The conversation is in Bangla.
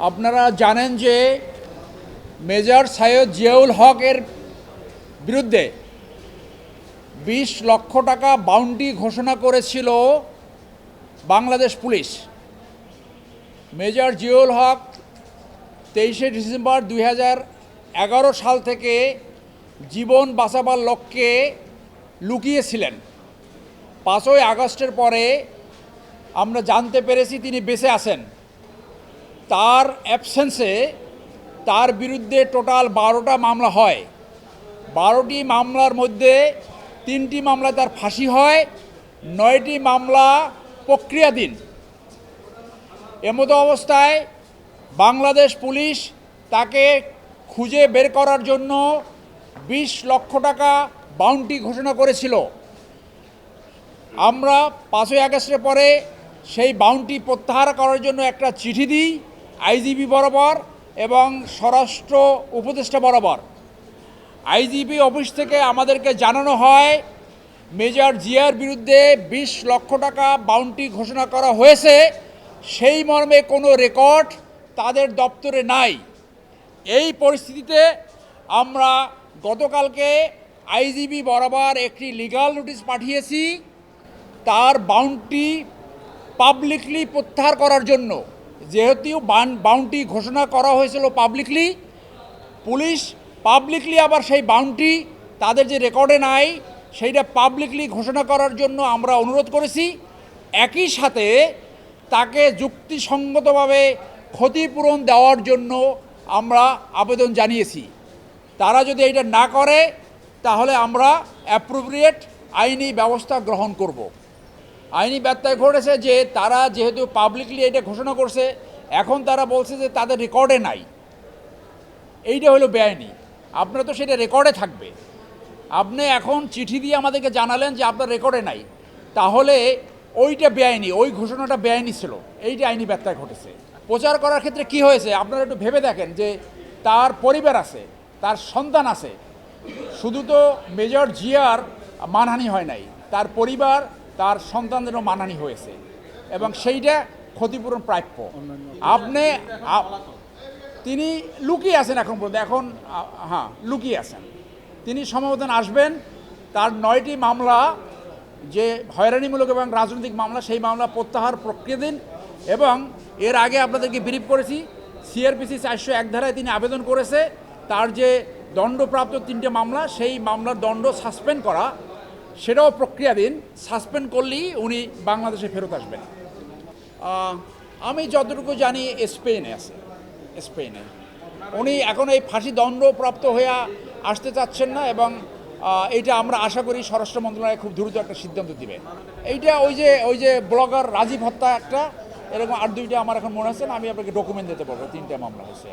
আপনারা জানেন যে মেজর সৈয়দ জিয়াউল হকের বিরুদ্ধে ২০ লক্ষ টাকা বাউন্টি ঘোষণা করেছিল বাংলাদেশ পুলিশ। মেজর জিয়াউল হক 23শে ডিসেম্বর 2011 সাল থেকে জীবন বাঁচাবার লক্ষ্যে লুকিয়েছিলেন। 5ই আগস্টের পরে আমরা জানতে পেরেছি তিনি বেঁচে আছেন। তার অ্যাবসেন্সে তার বিরুদ্ধে টোটাল 12টা মামলা হয়। 12টি মামলার মধ্যে 3টি মামলায় তার ফাঁসি হয়, 9টি মামলা প্রক্রিয়াধীন। এমতো অবস্থায় বাংলাদেশ পুলিশ তাকে খুঁজে বের করার জন্য 20 লক্ষ টাকা বাউন্টি ঘোষণা করেছিল। আমরা 5ই আগস্টের পরে সেই বাউন্টি প্রত্যাহার করার জন্য একটা চিঠি দিই আইজিপি বরাবর এবং স্বরাষ্ট্র উপদেষ্টা বরাবর। আইজিপি অফিস থেকে আমাদেরকে জানানো হয় মেজর জিয়ার বিরুদ্ধে 20 লক্ষ টাকা বাউন্টি ঘোষণা করা হয়েছে, সেই মর্মে কোনো রেকর্ড তাদের দপ্তরে নাই। এই পরিস্থিতিতে আমরা গতকালকে আইজিপি বরাবর একটি লিগ্যাল নোটিশ পাঠিয়েছি তার বাউন্টি পাবলিকলি প্রত্যাহার করার জন্য। যেহেতু বাউন্টি ঘোষণা করা হয়েছিল পাবলিকলি, পুলিশ পাবলিকলি আবার সেই বাউন্টি তাদের যে রেকর্ডে নাই সেইটা পাবলিকলি ঘোষণা করার জন্য আমরা অনুরোধ করেছি। একই সাথে তাকে যুক্তিসঙ্গতভাবে ক্ষতিপূরণ দেওয়ার জন্য আমরা আবেদন জানিয়েছি। তারা যদি এটা না করে তাহলে আমরা অ্যাপ্রোপ্রিয়েট আইনি ব্যবস্থা গ্রহণ করব। আইনি ব্যত্যয় ঘটেছে যে তারা যেহেতু পাবলিকলি এটা ঘোষণা করছে, এখন তারা বলছে যে তাদের রেকর্ডে নাই। এইটা হলো বেআইনি। আপনারা তো সেটা রেকর্ডে থাকবে। আপনি এখন চিঠি দিয়ে আমাদেরকে জানালেন যে আপনার রেকর্ডে নাই, তাহলে ওইটা বেআইনি, ওই ঘোষণাটা বেআইনি ছিল। এইটা আইনি ব্যত্যয় ঘটেছে। প্রচার করার ক্ষেত্রে কি হয়েছে আপনারা একটু ভেবে দেখেন যে তার পরিবার আছে, তার সন্তান আছে। শুধু তো মেজর জিয়ার মানহানি হয় নাই, তার পরিবার তার সন্তানদেরও মানহানি হয়েছে এবং সেইটা ক্ষতিপূরণ প্রাপ্য। আপনি তিনি লুকিয়ে আছেন এখন পর্যন্ত, এখন হ্যাঁ লুকিয়ে আছেন। তিনি সম্ভবত আসবেন। তার 9টি মামলা যে হয়রানিমূলক এবং রাজনৈতিক মামলা, সেই মামলা প্রত্যাহার প্রক্রিয়াধীন। এবং এর আগে আপনাদেরকে ব্রিফ করেছি সিআরপিসি 401 ধারায় তিনি আবেদন করেছে তার যে দণ্ডপ্রাপ্ত 3টে মামলা, সেই মামলার দণ্ড সাসপেন্ড করা, সেটাও প্রক্রিয়াধীন। সাসপেন্ড করলেই উনি বাংলাদেশে ফেরত আসবেন। আমি যতটুকু জানি স্পেনে আছে, স্পেনে উনি এখন এই ফাঁসি দণ্ডপ্রাপ্ত হয়ে আসতে চাচ্ছেন না এবং এইটা আমরা আশা করি স্বরাষ্ট্র মন্ত্রণালয় খুব দ্রুত একটা সিদ্ধান্ত দিবে। এইটা ওই যে ব্লগার রাজীব হত্যা একটা, এরকম আর 2টা আমার এখন মনে হচ্ছে না, আমি আপনাকে ডকুমেন্ট দিতে পারবো। 3টে মামলা হয়েছে।